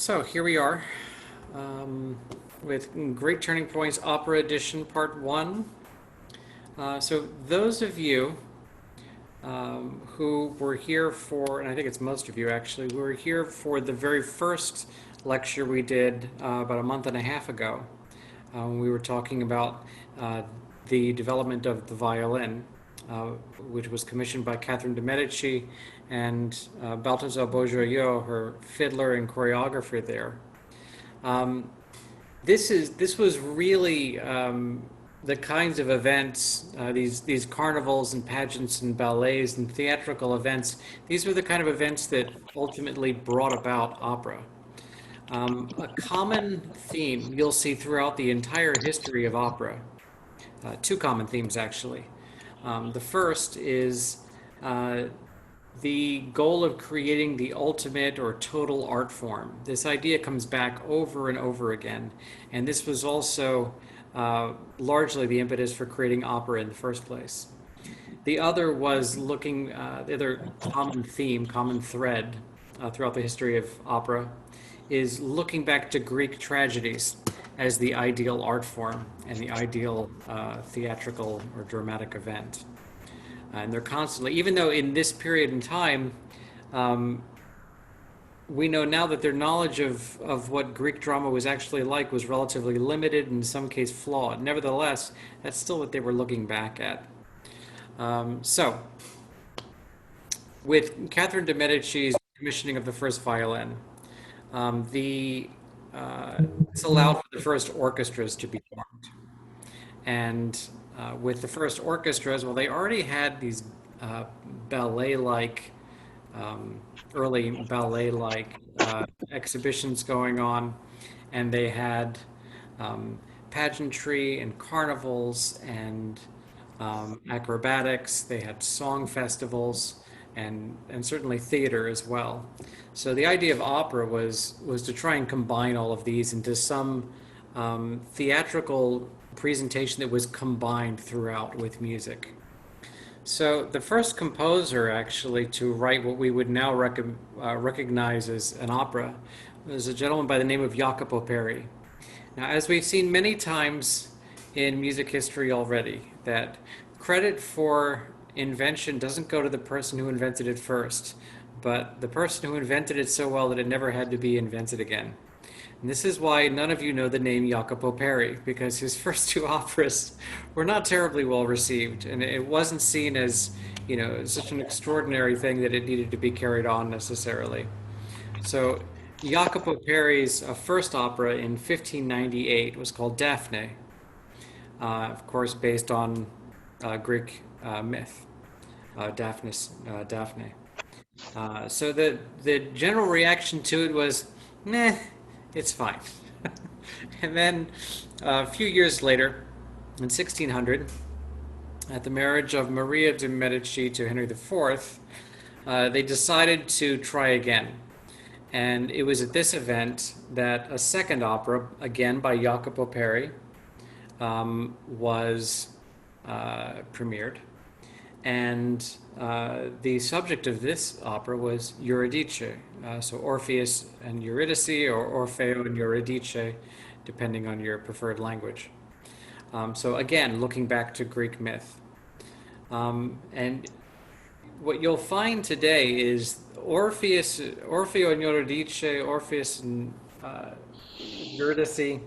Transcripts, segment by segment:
So here we are with Great Turning Points Opera Edition Part 1. So those of you who were here for, and I think it's most of you actually, who were here for the very first lecture we did about a month and a half ago. We were talking about the development of the violin, which was commissioned by Catherine de' Medici and Balthazar Beaujoyeux, her fiddler and choreographer there. This was really the kinds of events, these carnivals and pageants and ballets and theatrical events. These were the kind of events that ultimately brought about opera. A common theme you'll see throughout the entire history of opera, two common themes actually. The first is the goal of creating the ultimate or total art form. This idea comes back over and over again, and this was also largely the impetus for creating opera in the first place. The other was looking, the other common theme, common thread throughout the history of opera is looking back to Greek tragedies as the ideal art form and the ideal theatrical or dramatic event. And they're constantly, even though in this period in time, we know now that their knowledge of what Greek drama was actually like was relatively limited and in some case flawed. Nevertheless, that's still what they were looking back at. So, with Catherine de' Medici's commissioning of the first violin, this allowed for the first orchestras to be formed. And with the first orchestras, well, they already had these ballet-like, early ballet-like exhibitions going on, and they had pageantry and carnivals and acrobatics. They had song festivals and certainly theater as well. So the idea of opera was to try and combine all of these into some theatrical presentation that was combined throughout with music. So the first composer actually to write what we would now recognize as an opera was a gentleman by the name of Jacopo Peri. Now, as we've seen many times in music history already, that credit for invention doesn't go to the person who invented it first, but the person who invented it so well that it never had to be invented again. And this is why none of you know the name Jacopo Peri, because his first two operas were not terribly well received, and it wasn't seen as, such an extraordinary thing that it needed to be carried on necessarily. So Jacopo Peri's first opera in 1598 was called Daphne, of course based on Greek myth, Daphne. So the general reaction to it was, meh, it's fine. And then a few years later, in 1600, at the marriage of Maria de' Medici to Henry IV, they decided to try again. And it was at this event that a second opera, again by Jacopo Peri, was premiered. And the subject of this opera was Eurydice, so Orpheus and Eurydice, or Orfeo and Eurydice, depending on your preferred language. So again, looking back to Greek myth. And what you'll find today is Orfeo and Eurydice, Orpheus and Eurydice.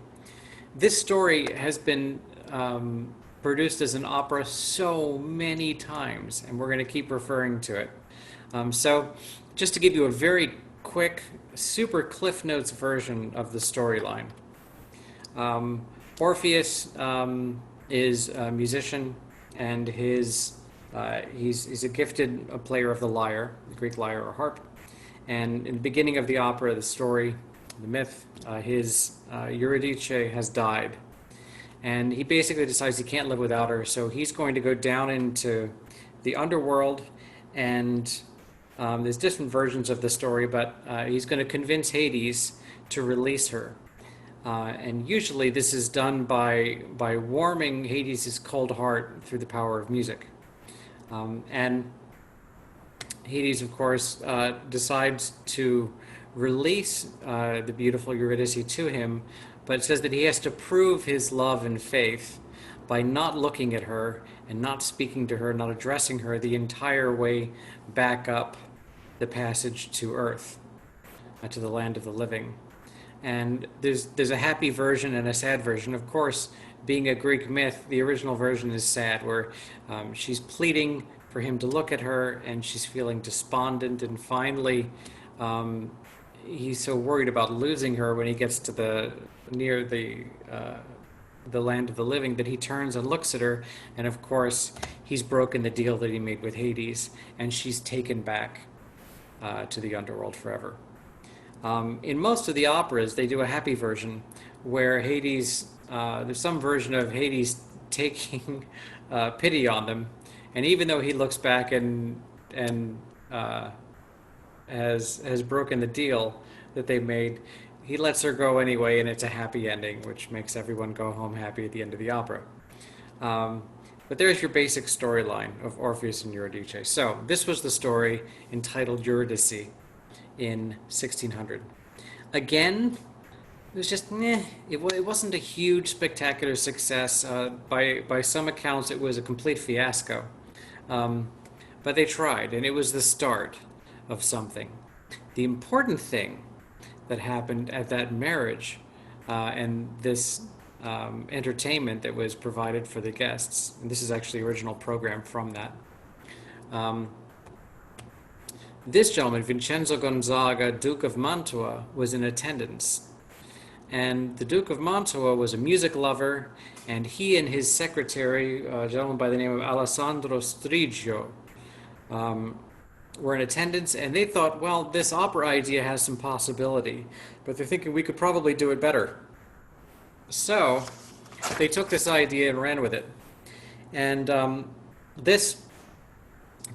This story has been produced as an opera so many times, and we're going to keep referring to it. So just to give you a very quick, super Cliff Notes version of the storyline. Orpheus is a musician, and he's a gifted player of the lyre, the Greek lyre or harp. And in the beginning of the opera, the story, the myth, his Eurydice has died. And he basically decides he can't live without her, so he's going to go down into the underworld, and there's different versions of the story, but he's going to convince Hades to release her. And usually this is done by warming Hades' cold heart through the power of music. And Hades, of course, decides to release the beautiful Eurydice to him, but it says that he has to prove his love and faith by not looking at her and not speaking to her, not addressing her the entire way back up the passage to Earth, to the land of the living. And there's a happy version and a sad version. Of course, being a Greek myth, the original version is sad, where she's pleading for him to look at her, and she's feeling despondent, and finally, he's so worried about losing her when he gets to near the land of the living that he turns and looks at her, and of course, he's broken the deal that he made with Hades, and she's taken back to the underworld forever. In most of the operas, they do a happy version where Hades, there's some version of Hades taking pity on them, and even though he looks back and has broken the deal that they made, he lets her go anyway, and it's a happy ending, which makes everyone go home happy at the end of the opera. But there's your basic storyline of Orpheus and Eurydice. So this was the story entitled Eurydice in 1600. Again, it was just it wasn't a huge spectacular success. By some accounts, it was a complete fiasco. But they tried, and it was the start of something. The important thing that happened at that marriage and this entertainment that was provided for the guests, and this is actually the original program from that. This gentleman, Vincenzo Gonzaga, Duke of Mantua, was in attendance. And the Duke of Mantua was a music lover, and he and his secretary, a gentleman by the name of Alessandro Strigio, were in attendance, and they thought, well, this opera idea has some possibility, but they're thinking we could probably do it better. So they took this idea and ran with it. And this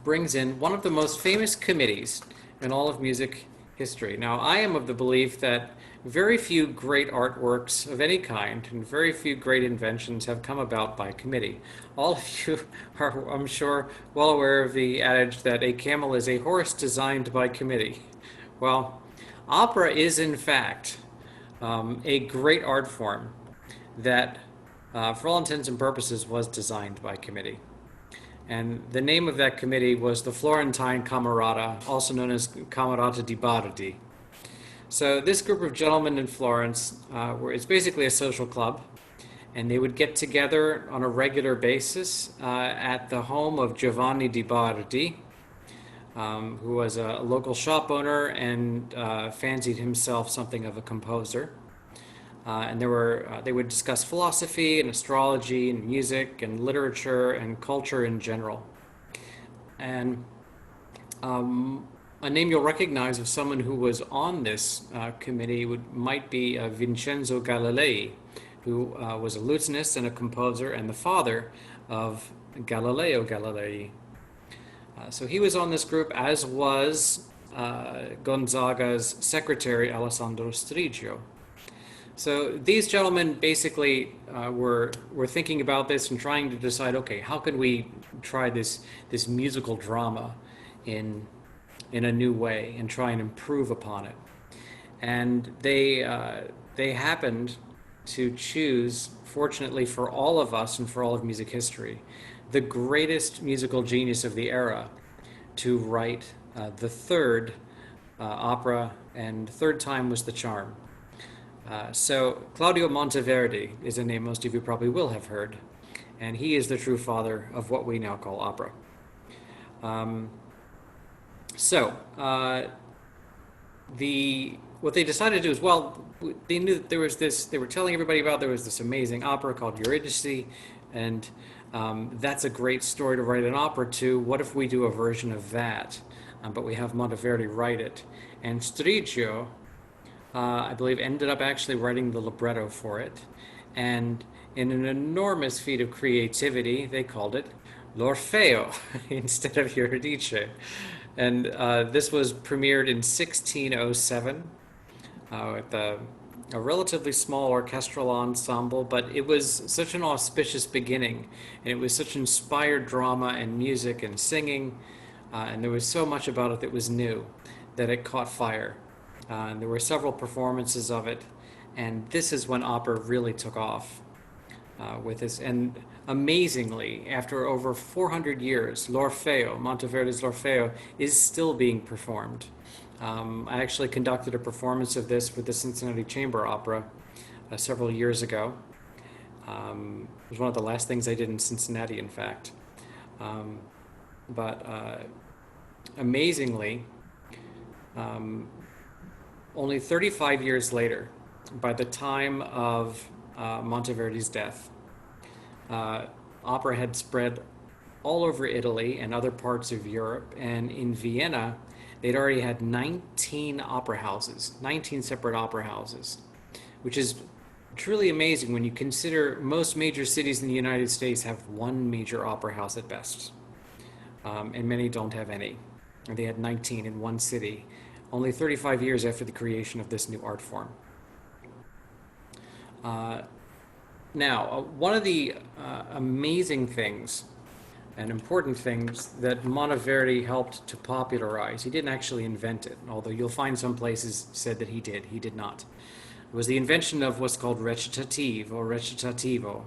brings in one of the most famous committees in all of music history. Now, I am of the belief that very few great artworks of any kind and very few great inventions have come about by committee. All of you are, I'm sure, well aware of the adage that a camel is a horse designed by committee. Well, opera is, in fact, a great art form that, for all intents and purposes, was designed by committee. And the name of that committee was the Florentine Camerata, also known as Camerata di Bardi. So this group of gentlemen in Florence, it's basically a social club, and they would get together on a regular basis at the home of Giovanni di Bardi, who was a local shop owner and fancied himself something of a composer. And they would discuss philosophy and astrology and music and literature and culture in general. And a name you'll recognize of someone who was on this committee might be Vincenzo Galilei, who was a lutenist and a composer and the father of Galileo Galilei. So he was on this group, as was Gonzaga's secretary, Alessandro Strigio. So these gentlemen basically were thinking about this and trying to decide, okay, how can we try this musical drama in a new way and try and improve upon it? And they happened to choose, fortunately for all of us and for all of music history, the greatest musical genius of the era to write the third opera, and third time was the charm. So Claudio Monteverdi is a name most of you probably will have heard, and he is the true father of what we now call opera. What they decided to do is, well, they knew that there was this, they were telling everybody about there was this amazing opera called Eurydice, and that's a great story to write an opera to. What if we do a version of that? But we have Monteverdi write it. And Strigio, I believe, ended up actually writing the libretto for it. And in an enormous feat of creativity, they called it L'Orfeo instead of Eurydice. And this was premiered in 1607 with a relatively small orchestral ensemble, but it was such an auspicious beginning, and it was such inspired drama and music and singing, and there was so much about it that was new that it caught fire. And there were several performances of it, and this is when opera really took off with this. And amazingly, after over 400 years, L'Orfeo, Monteverdi's L'Orfeo, is still being performed. I actually conducted a performance of this with the Cincinnati Chamber Opera several years ago. It was one of the last things I did in Cincinnati, in fact. But amazingly, only 35 years later, by the time of Monteverdi's death, opera had spread all over Italy and other parts of Europe, and in Vienna, they'd already had 19 opera houses, 19 separate opera houses, which is truly amazing when you consider most major cities in the United States have one major opera house at best, and many don't have any. And they had 19 in one city, only 35 years after the creation of this new art form. Now, one of the amazing things and important things that Monteverdi helped to popularize, he didn't actually invent it, although you'll find some places said that he did not, was the invention of what's called recitative or recitativo,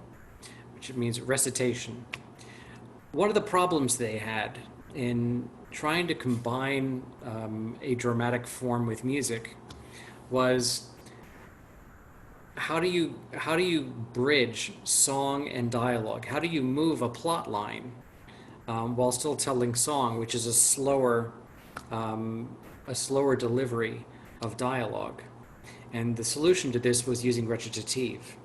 which means recitation. One of the problems they had in trying to combine a dramatic form with music was how do you bridge song and dialogue? How do you move a plot line while still telling song, which is a slower delivery of dialogue? And the solution to this was using recitative.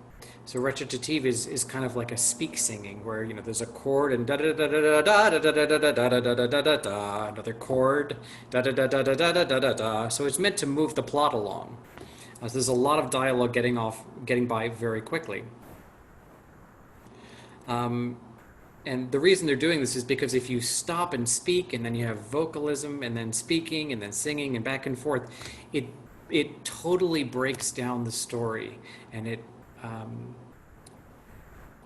So recitative is kind of like a speak singing, where there's a chord and da da da da da da da da da da da da da da da, another chord, da da da da da da da da da da. So it's meant to move the plot along. So there's a lot of dialogue getting by very quickly. And the reason they're doing this is because if you stop and speak, and then you have vocalism, and then speaking, and then singing, and back and forth, it totally breaks down the story, and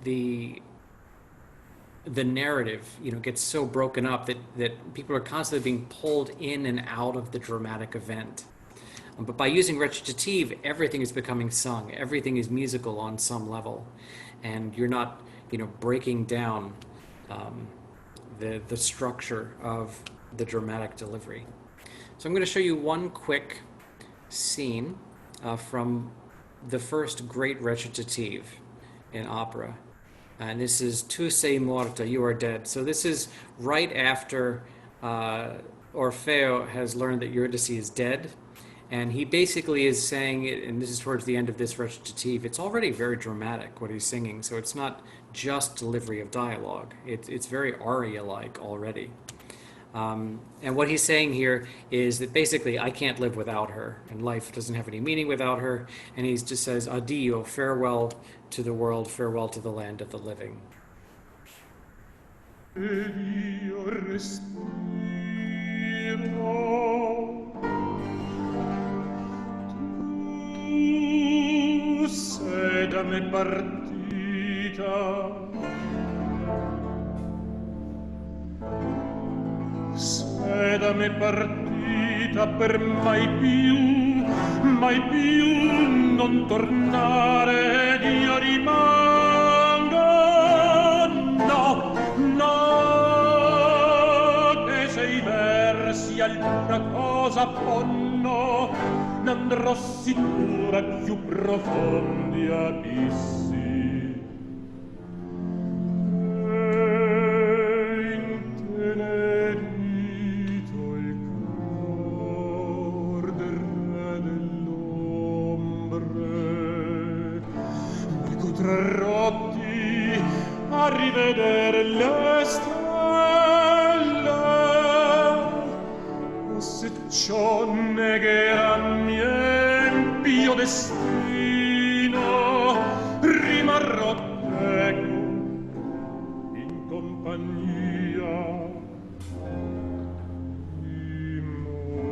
the narrative gets so broken up that people are constantly being pulled in and out of the dramatic event. But by using recitative, everything is becoming sung, everything is musical on some level, and you're not breaking down the structure of the dramatic delivery. So I'm going to show you one quick scene from the first great recitative in opera. And this is Tu sei morta, you are dead. So this is right after Orfeo has learned that Eurydice is dead. And he basically is saying, and this is towards the end of this recitative, it's already very dramatic what he's singing. So it's not just delivery of dialogue. It's very aria-like already. And what he's saying here is that basically I can't live without her, and life doesn't have any meaning without her. And he just says, addio, farewell to the world, farewell to the land of the living. Tu sei da me partita, sei da me partita per mai più non tornare, ed io rimango. No, no, che se i versi alcuna cosa ponno, n'andrò sicura più profondi abissi. A rivedere le stelle, o se ciò negherà mio destino, rimarrò teco in compagnia di morte.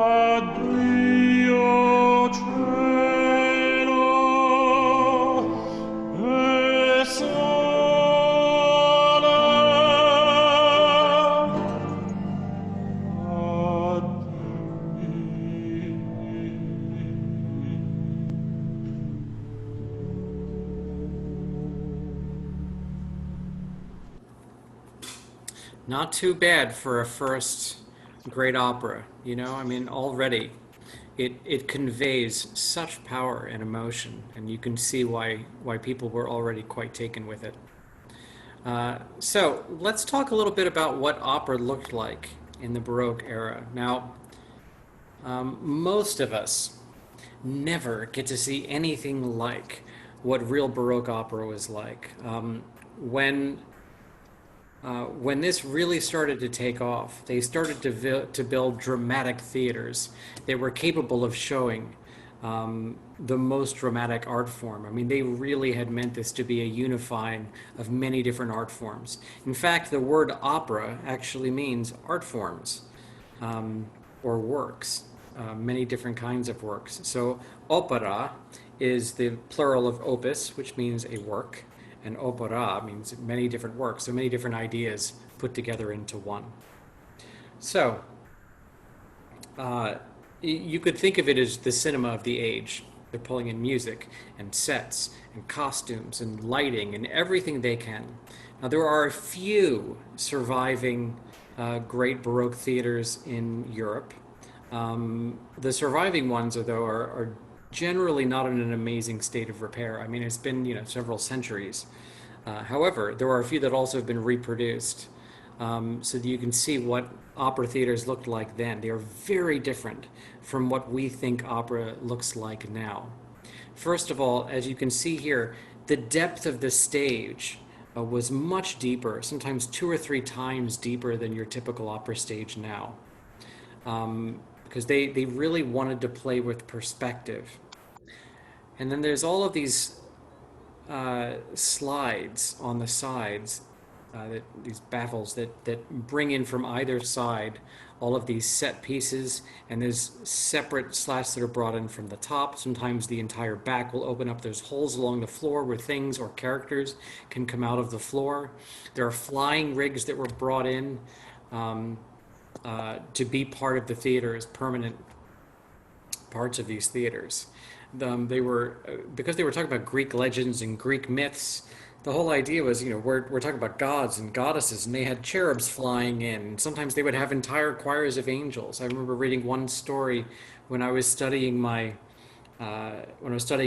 Addio Not too bad for a first great opera, you know? I mean, already it conveys such power and emotion, and you can see why people were already quite taken with it. So let's talk a little bit about what opera looked like in the Baroque era. Now, most of us never get to see anything like what real Baroque opera was like. When when this really started to take off, they started to build dramatic theaters that were capable of showing the most dramatic art form. I mean, they really had meant this to be a unifying of many different art forms. In fact, the word opera actually means art forms or works, many different kinds of works. So, opera is the plural of opus, which means a work, and opera means many different works, so many different ideas put together into one. So, uh, you could think of it as the cinema of the age. They're pulling in music and sets and costumes and lighting and everything they can. Now, there are a few surviving great Baroque theaters in Europe. The surviving ones, though, are generally not in an amazing state of repair. I mean, it's been several centuries. However, there are a few that also have been reproduced, so that you can see what opera theaters looked like then. They are very different from what we think opera looks like now. First of all, as you can see here, the depth of the stage was much deeper, sometimes 2 or 3 times deeper than your typical opera stage now, because they really wanted to play with perspective. And then there's all of these slides on the sides, these baffles that bring in from either side all of these set pieces, and there's separate slats that are brought in from the top. Sometimes the entire back will open up. There's holes along the floor where things or characters can come out of the floor. There are flying rigs that were brought in to be part of the theater as permanent parts of these theaters. They were because they were talking about Greek legends and Greek myths. The whole idea was, we're talking about gods and goddesses, and they had cherubs flying in. Sometimes they would have entire choirs of angels. I remember reading one story when I was studying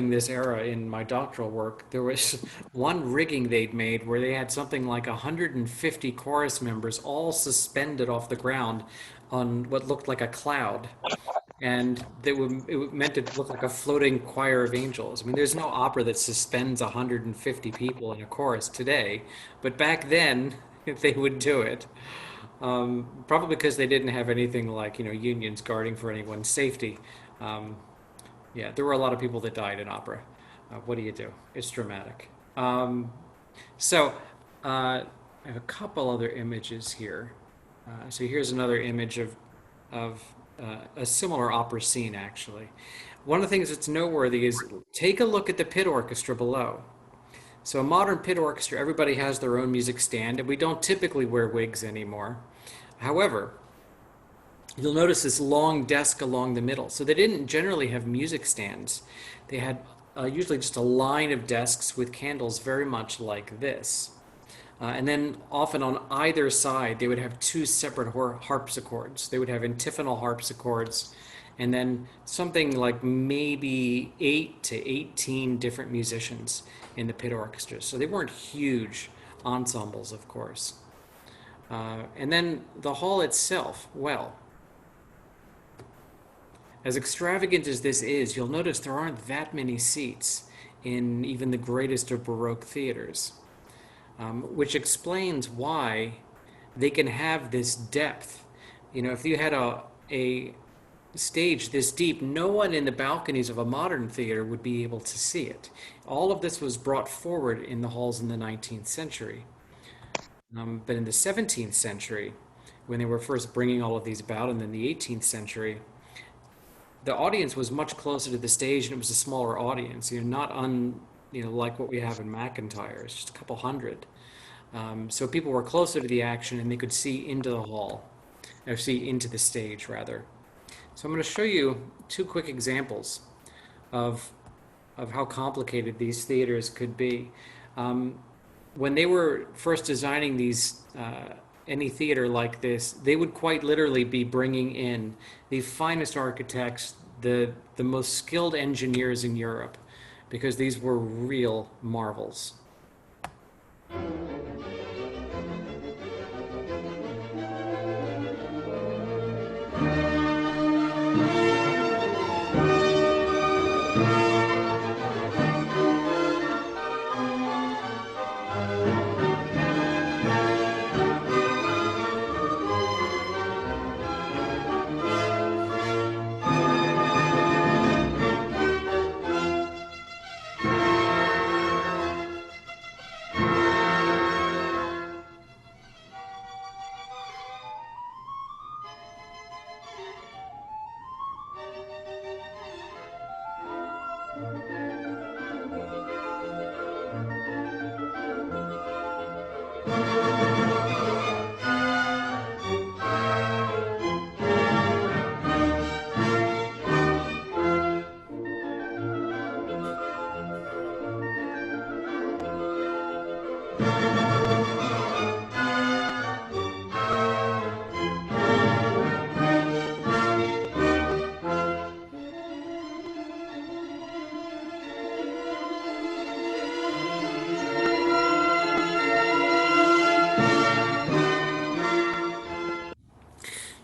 this era in my doctoral work. There was one rigging they'd made where they had something like 150 chorus members all suspended off the ground on what looked like a cloud, and it meant it looked like a floating choir of angels. I mean, there's no opera that suspends 150 people in a chorus today, but back then they would do it. Probably because they didn't have anything like unions guarding for anyone's safety. Um, yeah, there were a lot of people that died in opera. What do you do? It's dramatic. So I have a couple other images here. So here's another image of a similar opera scene, actually. One of the things that's noteworthy is take a look at the pit orchestra below. So a modern pit orchestra, everybody has their own music stand, and we don't typically wear wigs anymore. However, you'll notice this long desk along the middle. So they didn't generally have music stands. They had usually just a line of desks with candles very much like this. And then often on either side, they would have two separate harpsichords. They would have antiphonal harpsichords, and then something like maybe 8 to 18 different musicians in the pit orchestra. So they weren't huge ensembles, of course. And then the hall itself, well, as extravagant as this is, you'll notice there aren't that many seats in even the greatest of Baroque theaters. Which explains why they can have this depth. If you had a stage this deep, no one in the balconies of a modern theater would be able to see it. All of this was brought forward in the halls in the 19th century. But in the 17th century, when they were first bringing all of these about, and then the 18th century, the audience was much closer to the stage, and it was a smaller audience. Like what we have in McIntyre, it's just a couple hundred. So people were closer to the action, and they could see into the hall, or see into the stage rather. So I'm going to show you two quick examples of how complicated these theaters could be. When they were first designing these any theater like this, they would quite literally be bringing in the finest architects, the most skilled engineers in Europe, because these were real marvels.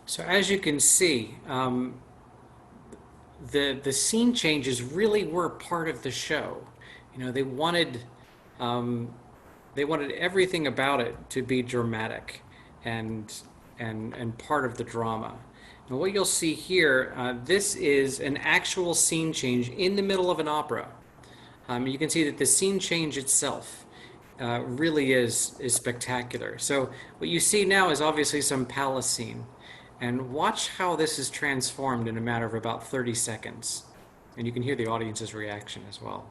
So as you can see, the scene changes really were part of the show. You know, um, they wanted everything about it to be dramatic and and part of the drama. And what you'll see here, this is an actual scene change in the middle of an opera. You can see that the scene change itself really is spectacular. So what you see now is obviously some palace scene. And watch how this is transformed in a matter of about 30 seconds. And you can hear the audience's reaction as well.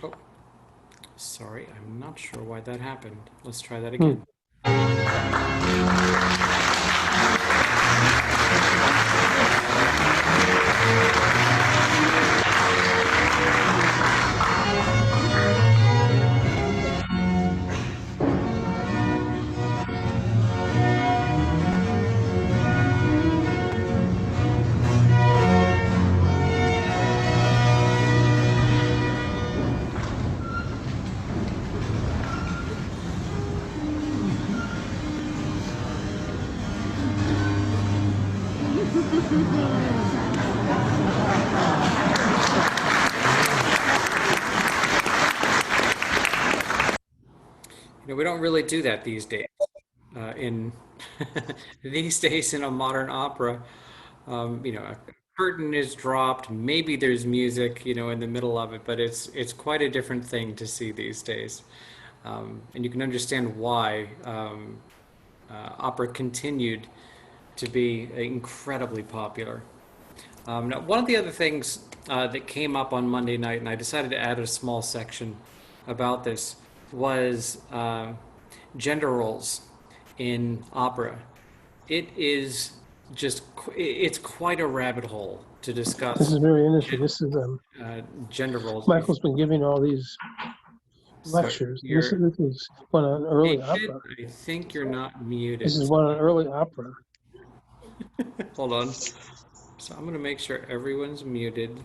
Oh, sorry, I'm not sure why that happened. Let's try that again. You know, we don't really do that these days. In these days in a modern opera, you know, a curtain is dropped, maybe there's music, you know, in the middle of it, but it's quite a different thing to see these days. And you can understand why opera continued to be incredibly popular. Now, one of the other things that came up on Monday night, and I decided to add a small section about this, was gender roles in opera. It is just, it's quite a rabbit hole to discuss. This is very interesting. This is Gender roles. Michael's been giving all these lectures. So this is one on early opera. I think you're not muted. This is one on early opera. Hold on. So I'm going to make sure everyone's muted.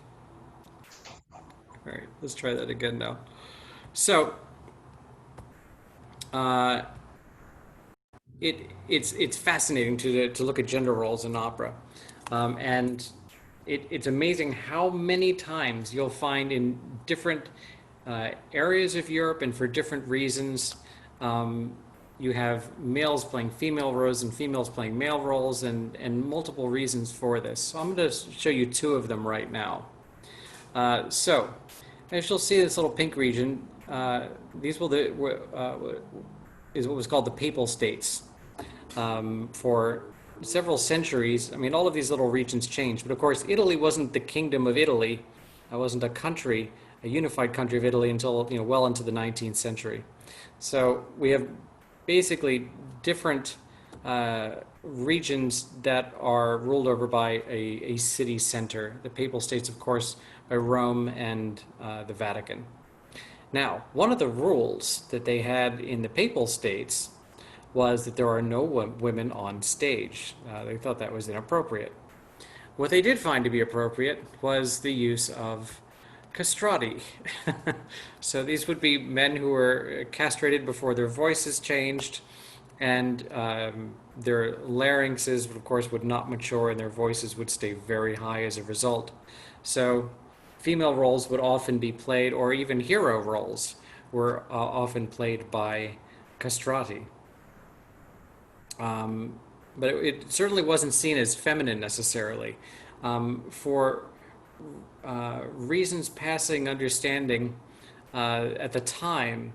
All right, let's try that again now. So it's fascinating to look at gender roles in opera, and it's amazing how many times you'll find in different areas of Europe and for different reasons. You have males playing female roles and females playing male roles, and multiple reasons for this. So I'm going to show you two of them right now. So as you'll see, this little pink region, these is what was called the Papal States. For several centuries, I mean, all of these little regions changed, but of course, Italy wasn't the Kingdom of Italy. It wasn't a country, a unified country of Italy until, you know, well into the 19th century. So we have basically different regions that are ruled over by a city center. The Papal States, of course, by Rome and the Vatican. Now, one of the rules that they had in the Papal States was that there are no women on stage. They thought that was inappropriate. What they did find to be appropriate was the use of castrati. So these would be men who were castrated before their voices changed, and their larynxes, of course, would not mature, and their voices would stay very high as a result. So female roles would often be played, or even hero roles were often played by castrati. But it certainly wasn't seen as feminine necessarily. For reasons passing understanding at the time,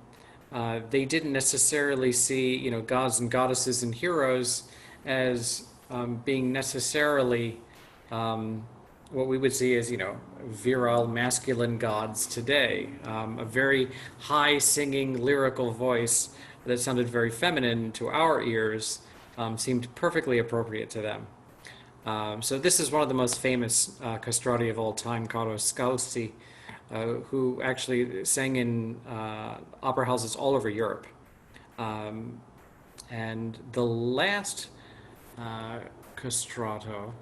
they didn't necessarily see, gods and goddesses and heroes as being necessarily what we would see as, virile masculine gods today. A very high singing lyrical voice that sounded very feminine to our ears seemed perfectly appropriate to them. So this is one of the most famous castrati of all time, Carlo Scalzi, who actually sang in opera houses all over Europe. And the last castrato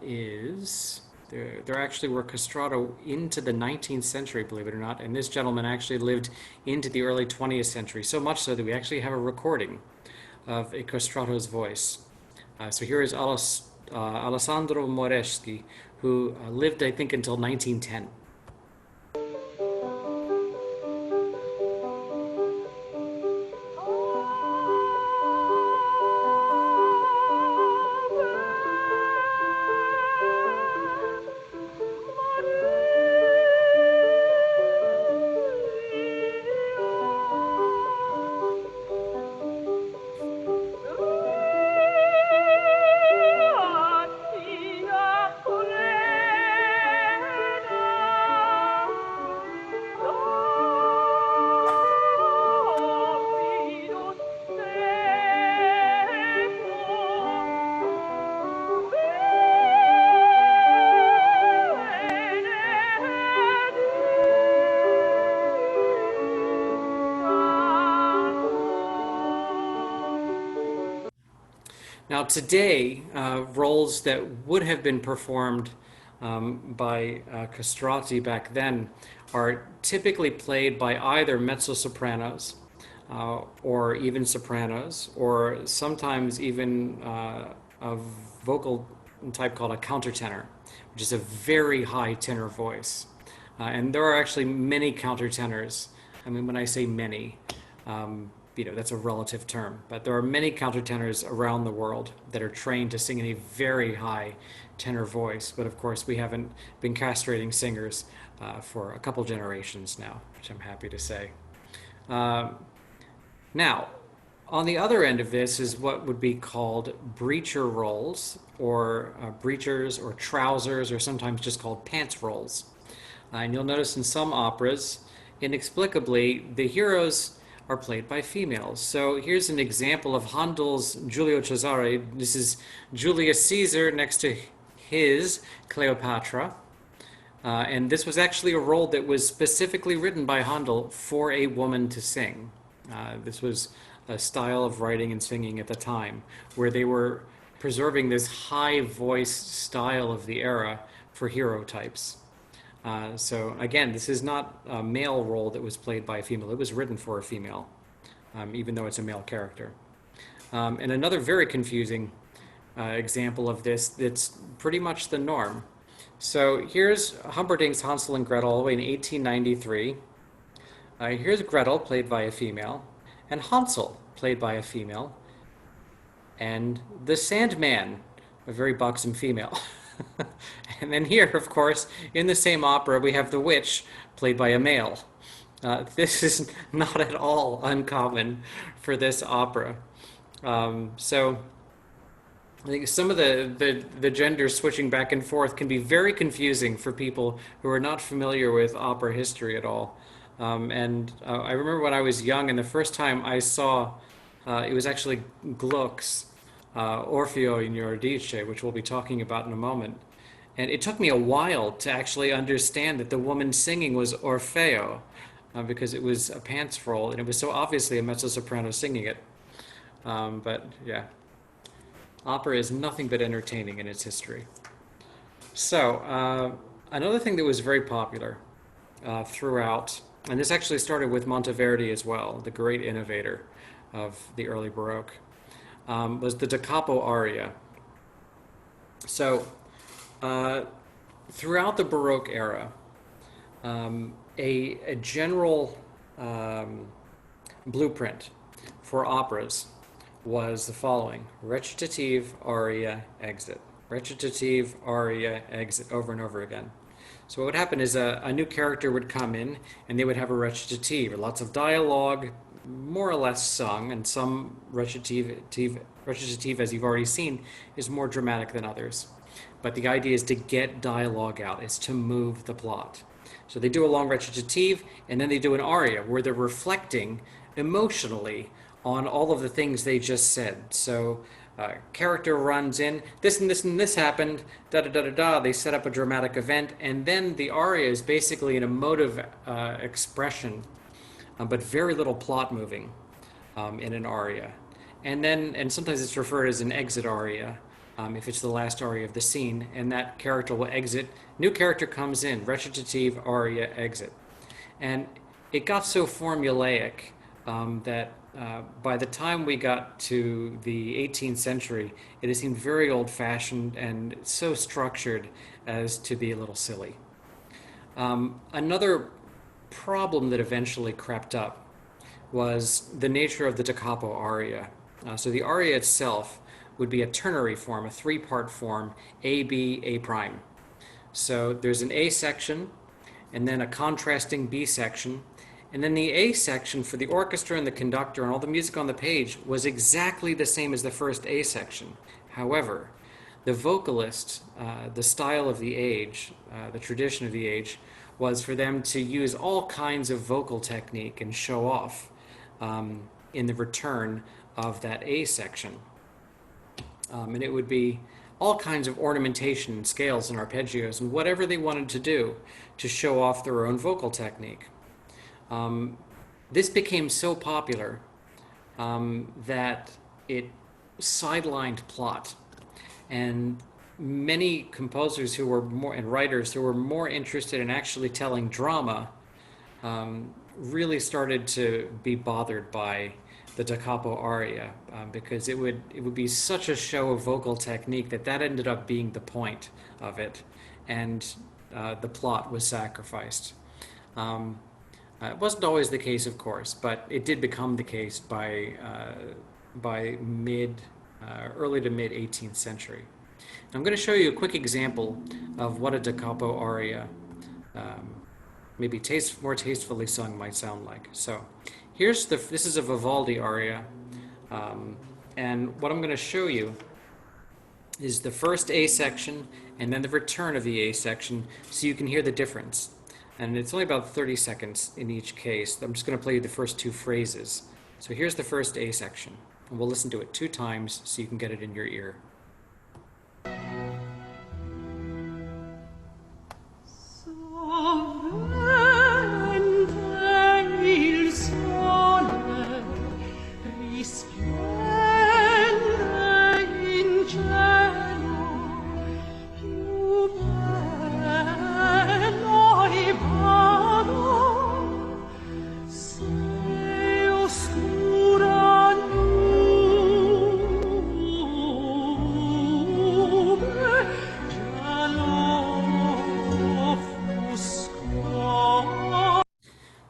is... There actually were castrato into the 19th century, believe it or not, and this gentleman actually lived into the early 20th century, so much so that we actually have a recording of a castrato's voice. So here is Alessandro Moreschi, who lived, I think, until 1910. Now today, roles that would have been performed by castrati back then are typically played by either mezzo-sopranos or even sopranos, or sometimes even a vocal type called a countertenor, which is a very high tenor voice. And there are actually many countertenors. I mean, when I say many, that's a relative term, but there are many countertenors around the world that are trained to sing in a very high tenor voice. But of course, we haven't been castrating singers for a couple generations now, which I'm happy to say. Now, on the other end of this is what would be called breecher roles, or breechers, or trousers, or sometimes just called pants roles. And you'll notice in some operas, inexplicably, the heroes are played by females. So here's an example of Handel's Giulio Cesare. This is Julius Caesar next to his Cleopatra. And this was actually a role that was specifically written by Handel for a woman to sing. This was a style of writing and singing at the time where they were preserving this high voice style of the era for hero types. So again, this is not a male role that was played by a female. It was written for a female, even though it's a male character. And another very confusing example of this that's pretty much the norm. So here's Humperdinck's Hansel and Gretel in 1893. Here's Gretel, played by a female, and Hansel, played by a female, and the Sandman, a very buxom female. And then here, of course, in the same opera, we have the witch, played by a male. This is not at all uncommon for this opera. So I think some of the gender switching back and forth can be very confusing for people who are not familiar with opera history at all. And I remember when I was young, and the first time I saw It was actually Gluck's Orfeo in Eurydice, which we'll be talking about in a moment. And it took me a while to actually understand that the woman singing was Orfeo, because it was a pants roll, and it was so obviously a mezzo-soprano singing it. But yeah, opera is nothing but entertaining in its history. So, another thing that was very popular throughout, and this actually started with Monteverdi as well, the great innovator of the early Baroque, was the da capo aria. So, throughout the Baroque era, a general blueprint for operas was the following: recitative, aria, exit. Recitative, aria, exit, over and over again. So what would happen is a new character would come in and they would have a recitative, lots of dialogue, more or less sung, and some recitative, as you've already seen, is more dramatic than others. But the idea is to get dialogue out, is to move the plot. So they do a long recitative, and then they do an aria where they're reflecting emotionally on all of the things they just said. So character runs in, this and this and this happened, da da da da da. They set up a dramatic event, and then the aria is basically an emotive expression, but very little plot moving in an aria. And sometimes it's referred as an exit aria. If it's the last aria of the scene, and that character will exit, new character comes in, recitative, aria, exit. And it got so formulaic that by the time we got to the 18th century, it seemed very old-fashioned and so structured as to be a little silly. Another problem that eventually crept up was the nature of the da capo aria. So the aria itself would be a ternary form, a three-part form, A, B, A prime. So there's an A section, and then a contrasting B section, and then the A section for the orchestra and the conductor and all the music on the page was exactly the same as the first A section. However, the vocalist, the style of the age, the tradition of the age, was for them to use all kinds of vocal technique and show off in the return of that A section. And it would be all kinds of ornamentation and scales and arpeggios and whatever they wanted to do to show off their own vocal technique. This became so popular that it sidelined plot, and many composers who were more, and writers who were more interested in actually telling drama really started to be bothered by the da capo aria, because it would be such a show of vocal technique that ended up being the point of it, and the plot was sacrificed. It wasn't always the case, of course, but it did become the case by early to mid 18th century. I'm going to show you a quick example of what a da capo aria, maybe more tastefully sung, might sound like. So this is a Vivaldi aria, and what I'm going to show you is the first A section and then the return of the A section, so you can hear the difference. And it's only about 30 seconds in each case. I'm just going to play you the first two phrases. So here's the first A section, and we'll listen to it 2 times so you can get it in your ear.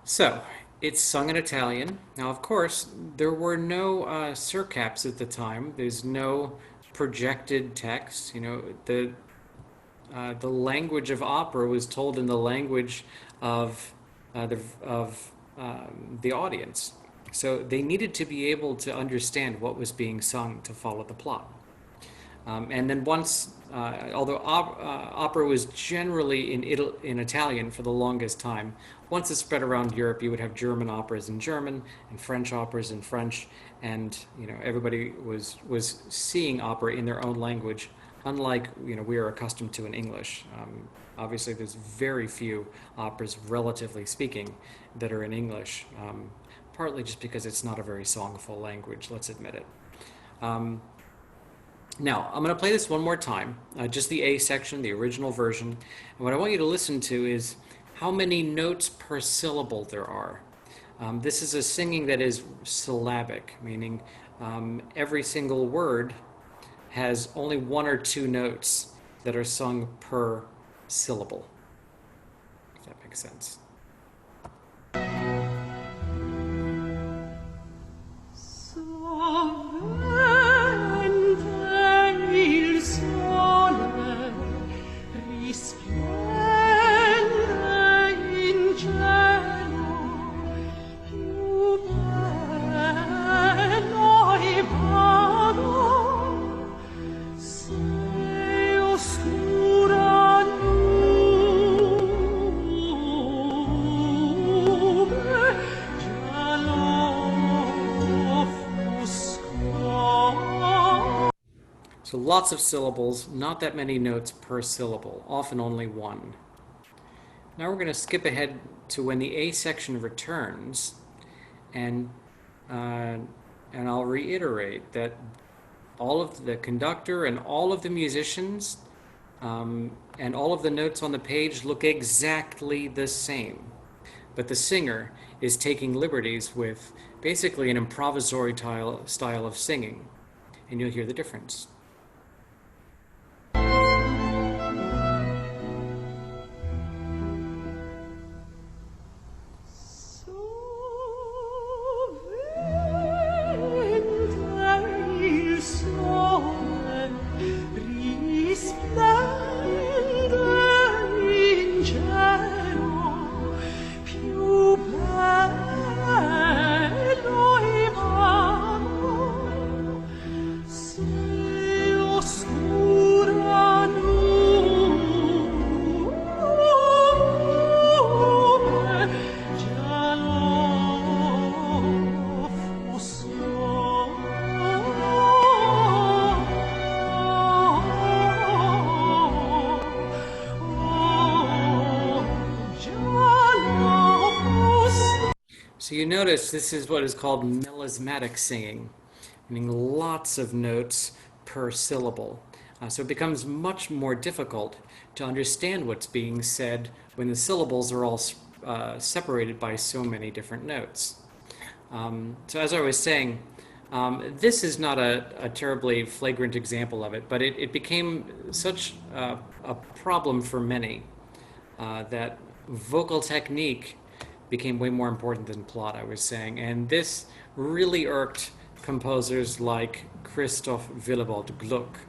So, it's sung in Italian. Now, of course, there were no surcaps at the time. There's no projected text. You know, the language of opera was told in the language of the audience. So they needed to be able to understand what was being sung to follow the plot. And then once, although opera was generally in Italian for the longest time, once it spread around Europe, you would have German operas in German and French operas in French, and everybody was seeing opera in their own language, unlike we are accustomed to in English. Obviously, there's very few operas, relatively speaking, that are in English. Partly just because it's not a very songful language. Let's admit it. Now, I'm going to play this one more time, just the A section, the original version. And what I want you to listen to is how many notes per syllable there are. This is a singing that is syllabic, meaning every single word has only one or two notes that are sung per syllable, if that makes sense. So lots of syllables, not that many notes per syllable, often only one. Now we're going to skip ahead to when the A section returns, and I'll reiterate that all of the conductor and all of the musicians and all of the notes on the page look exactly the same. But the singer is taking liberties with basically an improvisatory style of singing, and you'll hear the difference. So you notice this is what is called melismatic singing, meaning lots of notes per syllable. So it becomes much more difficult to understand what's being said when the syllables are all separated by so many different notes. So as I was saying, this is not a terribly flagrant example of it, but it became such a problem for many that vocal technique became way more important than plot, I was saying. And this really irked composers like Christoph Willibald Gluck,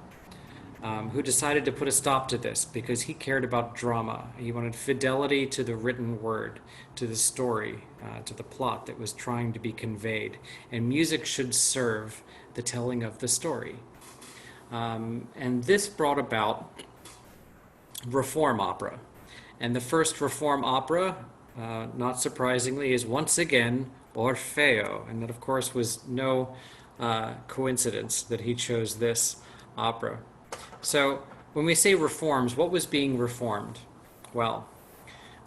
who decided to put a stop to this because he cared about drama. He wanted fidelity to the written word, to the story, to the plot that was trying to be conveyed. And music should serve the telling of the story. And this brought about reform opera. And the first reform opera, not surprisingly, is once again Orfeo. And that, of course, was no coincidence that he chose this opera. So when we say reforms, what was being reformed? Well,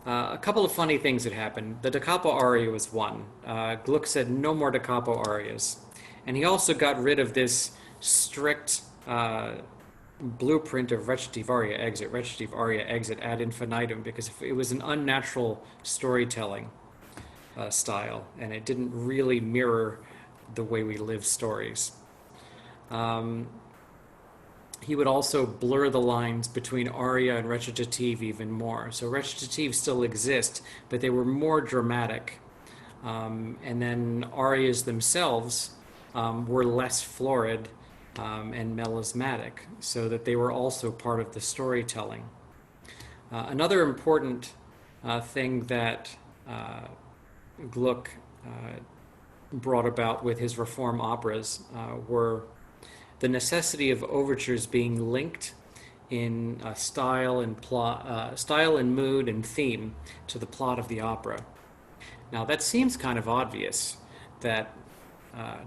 a couple of funny things had happened. The da capo aria was one. Gluck said no more da capo arias. And he also got rid of this strict blueprint of recitative aria exit ad infinitum, because it was an unnatural storytelling style, and it didn't really mirror the way we live stories. He would also blur the lines between aria and recitative even more. So recitative still exist, but they were more dramatic. And then arias themselves were less florid and melismatic, so that they were also part of the storytelling. Another important thing that Gluck brought about with his reform operas were the necessity of overtures being linked in style and plot, style and mood and theme to the plot of the opera. Now that seems kind of obvious that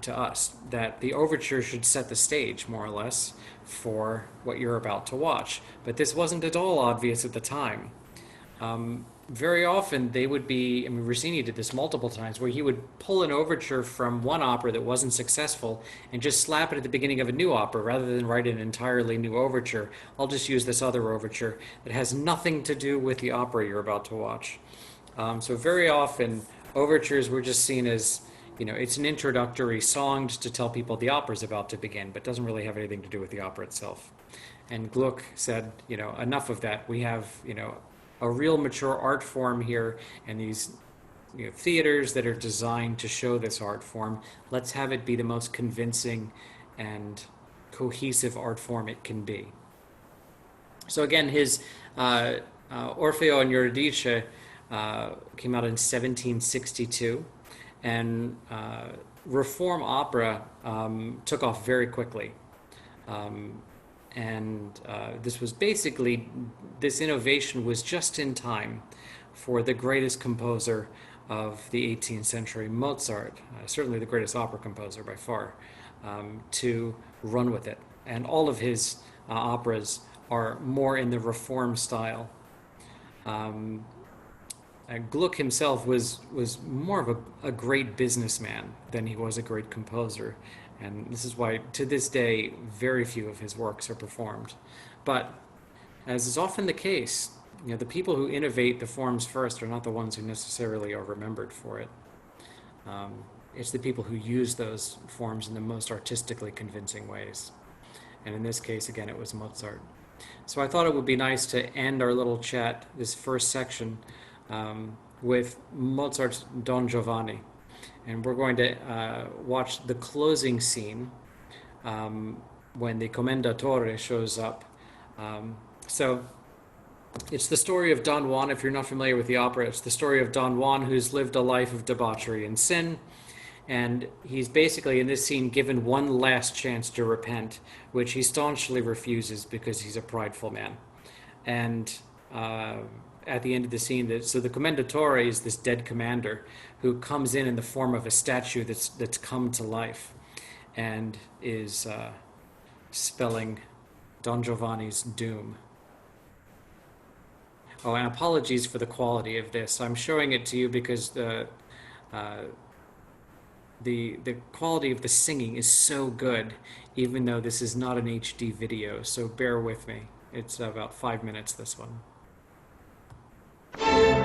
to us that the overture should set the stage more or less for what you're about to watch, but this wasn't at all obvious at the time. Very often they would be, I mean, Rossini did this multiple times, where he would pull an overture from one opera that wasn't successful and just slap it at the beginning of a new opera rather than write an entirely new overture. I'll just use this other overture that has nothing to do with the opera you're about to watch. So very often overtures were just seen as, it's an introductory song just to tell people the opera's about to begin, but doesn't really have anything to do with the opera itself. And Gluck said, enough of that. We have, a real mature art form here, and these theaters that are designed to show this art form. Let's have it be the most convincing and cohesive art form it can be. So again, his Orfeo and Eurydice came out in 1762, and reform opera took off very quickly. This innovation was just in time for the greatest composer of the 18th century, Mozart, certainly the greatest opera composer by far, to run with it. And all of his operas are more in the reform style. Gluck himself was more of a great businessman than he was a great composer. And this is why, to this day, very few of his works are performed. But, as is often the case, the people who innovate the forms first are not the ones who necessarily are remembered for it. It's the people who use those forms in the most artistically convincing ways. And in this case, again, it was Mozart. So I thought it would be nice to end our little chat, this first section, with Mozart's Don Giovanni. And we're going to watch the closing scene when the Commendatore shows up. So it's the story of Don Juan. If you're not familiar with the opera, it's the story of Don Juan, who's lived a life of debauchery and sin. And he's basically, in this scene, given one last chance to repent, which he staunchly refuses because he's a prideful man. And at the end of the scene, so the Commendatore is this dead commander who comes in the form of a statue that's come to life and is spelling Don Giovanni's doom. Oh, and apologies for the quality of this. I'm showing it to you because the quality of the singing is so good, even though this is not an HD video, so bear with me. It's about 5 minutes, this one. Oh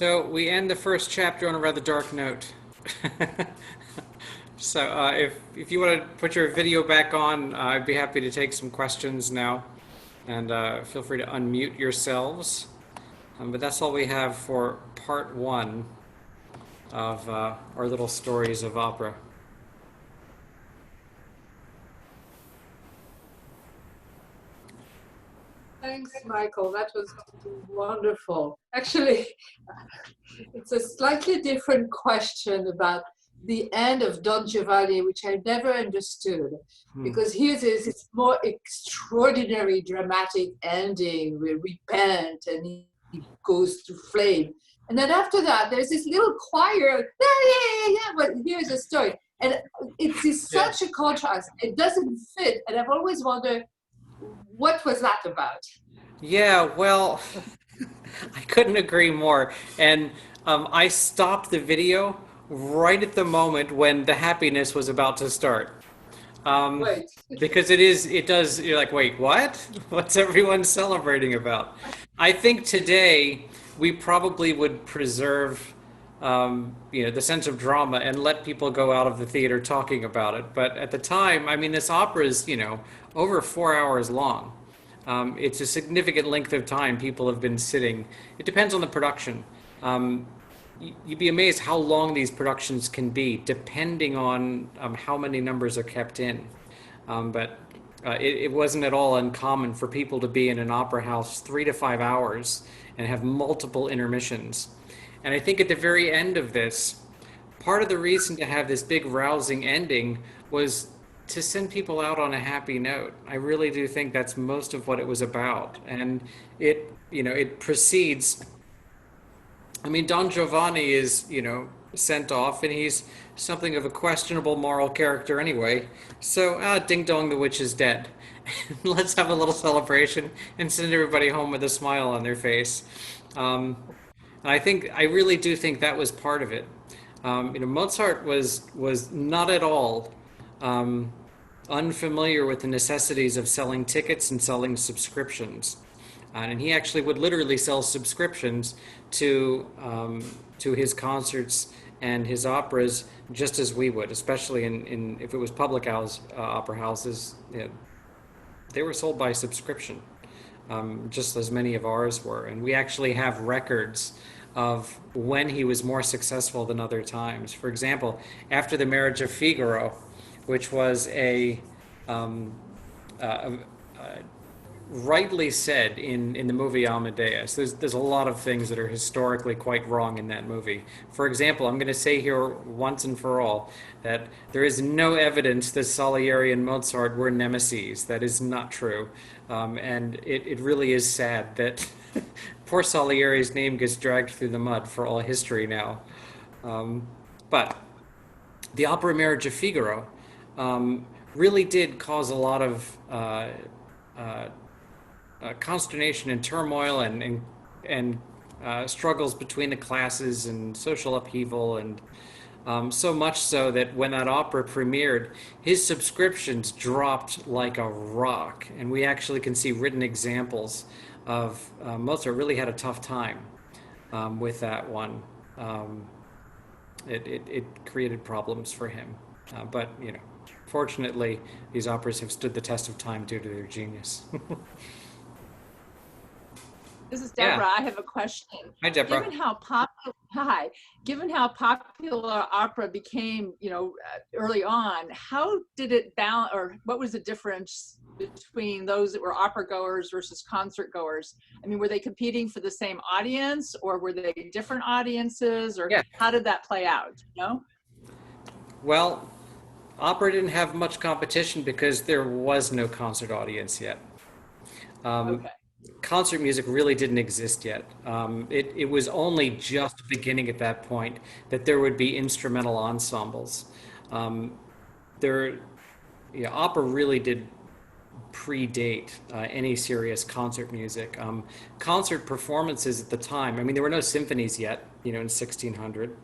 So we end the first chapter on a rather dark note. So if you want to put your video back on, I'd be happy to take some questions now, and feel free to unmute yourselves. But that's all we have for part one of our little stories of opera. Thanks, Michael. That was wonderful. Actually, it's a slightly different question about the end of Don Giovanni, which I never understood, because here's this more extraordinary dramatic ending where repent and he goes to flame. And then after that, there's this little choir, but here's a story. And it's such a contrast. It doesn't fit. And I've always wondered, what was that about? Yeah, well, I couldn't agree more. And I stopped the video right at the moment when the happiness was about to start. Right. Because it does, you're like, wait, what? What's everyone celebrating about? I think today we probably would preserve, the sense of drama and let people go out of the theater talking about it. But at the time, I mean, this opera is, over 4 hours long. It's a significant length of time people have been sitting. It depends on the production. You'd be amazed how long these productions can be, depending on how many numbers are kept in. But it wasn't at all uncommon for people to be in an opera house 3 to 5 hours and have multiple intermissions. And I think at the very end of this, part of the reason to have this big rousing ending was to send people out on a happy note. I really do think that's most of what it was about. And it proceeds. I mean, Don Giovanni is, sent off, and he's something of a questionable moral character anyway. So, ding dong, the witch is dead. Let's have a little celebration and send everybody home with a smile on their face. And I really do think that was part of it. Mozart was not at all unfamiliar with the necessities of selling tickets and selling subscriptions. And he actually would literally sell subscriptions to his concerts and his operas, just as we would, especially in if it was public opera houses. They were sold by subscription, just as many of ours were. And we actually have records of when he was more successful than other times. For example, after the Marriage of Figaro, which was rightly said in the movie Amadeus. There's a lot of things that are historically quite wrong in that movie. For example, I'm going to say here once and for all that there is no evidence that Salieri and Mozart were nemesis. That is not true. And it really is sad that poor Salieri's name gets dragged through the mud for all history now. But the opera Marriage of Figaro really did cause a lot of consternation and turmoil and struggles between the classes and social upheaval, and so much so that when that opera premiered, his subscriptions dropped like a rock, and we actually can see written examples of Mozart really had a tough time with that one. It created problems for him, but fortunately, these operas have stood the test of time due to their genius. This is Deborah. Yeah. I have a question. Hi, Deborah. Given how popular opera became, early on, how did it balance, or what was the difference between those that were opera goers versus concert goers? I mean, were they competing for the same audience, or were they different audiences, or how did that play out? Well, opera didn't have much competition because there was no concert audience yet. Okay. Concert music really didn't exist yet. It was only just beginning at that point that there would be instrumental ensembles. Opera really did predate any serious concert music. Concert performances at the time, I mean, there were no symphonies yet, in 1600.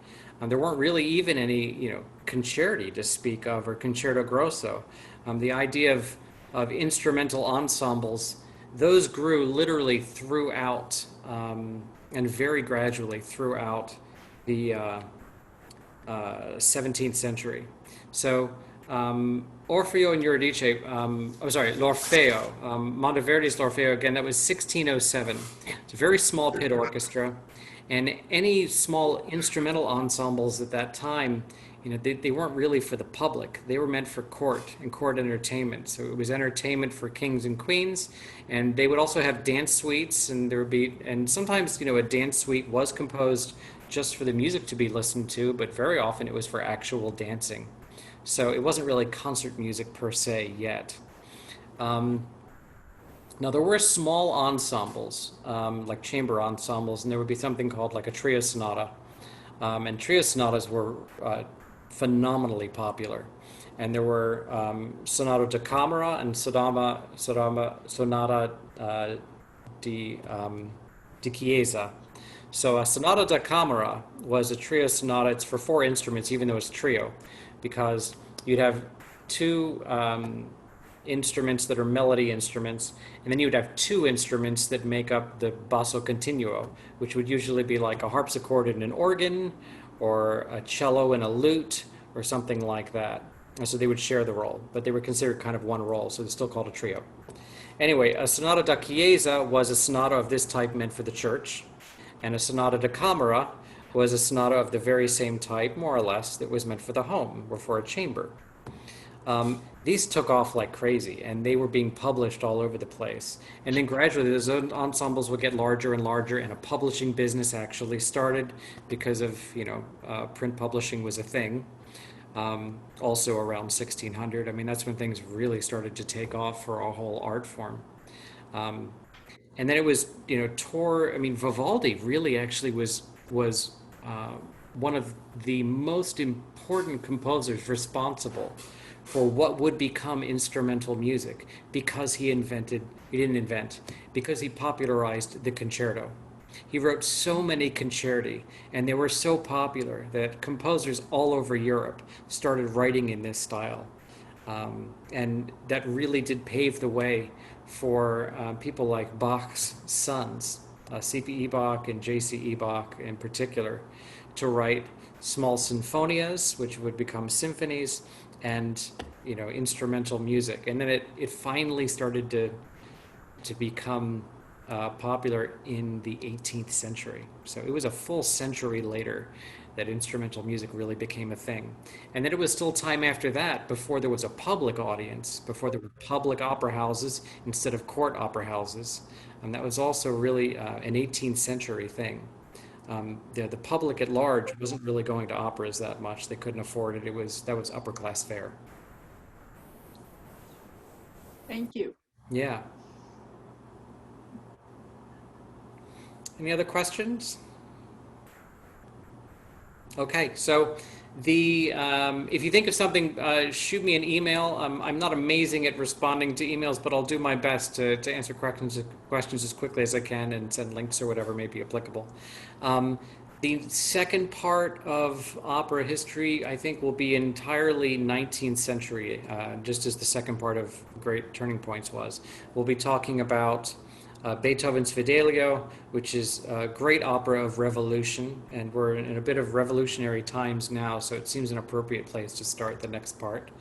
There weren't really even any, concerti to speak of, or concerto grosso. The idea of instrumental ensembles, those grew literally throughout, and very gradually throughout the 17th century. So Orfeo and Eurydice, L'Orfeo, Monteverdi's L'Orfeo, again, that was 1607. It's a very small pit orchestra. And any small instrumental ensembles at that time, they weren't really for the public. They were meant for court and court entertainment. So it was entertainment for kings and queens, and they would also have dance suites, and there would be, and sometimes, a dance suite was composed just for the music to be listened to, but very often it was for actual dancing. So it wasn't really concert music per se yet. Um, Now, there were small ensembles, like chamber ensembles, and there would be something called like a trio sonata. And trio sonatas were phenomenally popular. And there were Sonata da Camera and Sonata di Chiesa. So a Sonata da Camera was a trio sonata. It's for four instruments, even though it's trio, because you'd have two instruments that are melody instruments, and then you would have two instruments that make up the basso continuo, which would usually be like a harpsichord and an organ, or a cello and a lute, or something like that. And so they would share the role, but they were considered kind of one role, so they're still called a trio. Anyway, a sonata da chiesa was a sonata of this type meant for the church, and a sonata da camera was a sonata of the very same type, more or less, that was meant for the home or for a chamber. These took off like crazy, and they were being published all over the place. And then gradually, those ensembles would get larger and larger, and a publishing business actually started because of, print publishing was a thing. Also around 1600. I mean, that's when things really started to take off for a whole art form. And then it was, Vivaldi really actually was one of the most important composers responsible for what would become instrumental music because because he popularized the concerto. He wrote so many concerti, and they were so popular that composers all over Europe started writing in this style. And that really did pave the way for people like Bach's sons, C.P.E. Bach and J.C.E. Bach in particular, to write small sinfonias, which would become symphonies, and instrumental music. And then it finally started to become popular in the 18th century. So it was a full century later that instrumental music really became a thing. And then it was still time after that before there was a public audience, before there were public opera houses instead of court opera houses. And that was also really an 18th century thing. The public at large wasn't really going to operas that much. They couldn't afford it. That was upper class fare. Thank you. Yeah. Any other questions? Okay, so if you think of something, shoot me an email. I'm not amazing at responding to emails, but I'll do my best to answer questions as quickly as I can and send links or whatever may be applicable. The second part of opera history, I think, will be entirely 19th century, just as the second part of Great Turning Points was. We'll be talking about Beethoven's Fidelio, which is a great opera of revolution, and we're in a bit of revolutionary times now, so it seems an appropriate place to start the next part.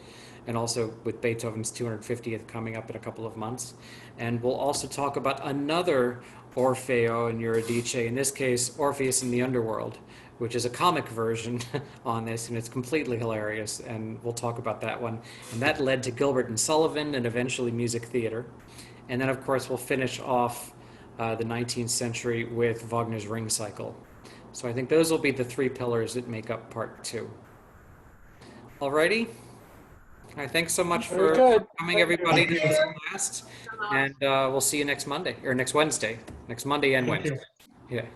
And also with Beethoven's 250th coming up in a couple of months. And we'll also talk about another Orfeo and Eurydice, in this case, Orpheus in the Underworld, which is a comic version on this, and it's completely hilarious, and we'll talk about that one. And that led to Gilbert and Sullivan and eventually music theater. And then, of course, we'll finish off the 19th century with Wagner's Ring Cycle. So I think those will be the three pillars that make up part two. Alrighty. All right, thanks so much for coming, everybody, to this class. And we'll see you next Monday, or next Wednesday. Next Monday and Wednesday. Yeah.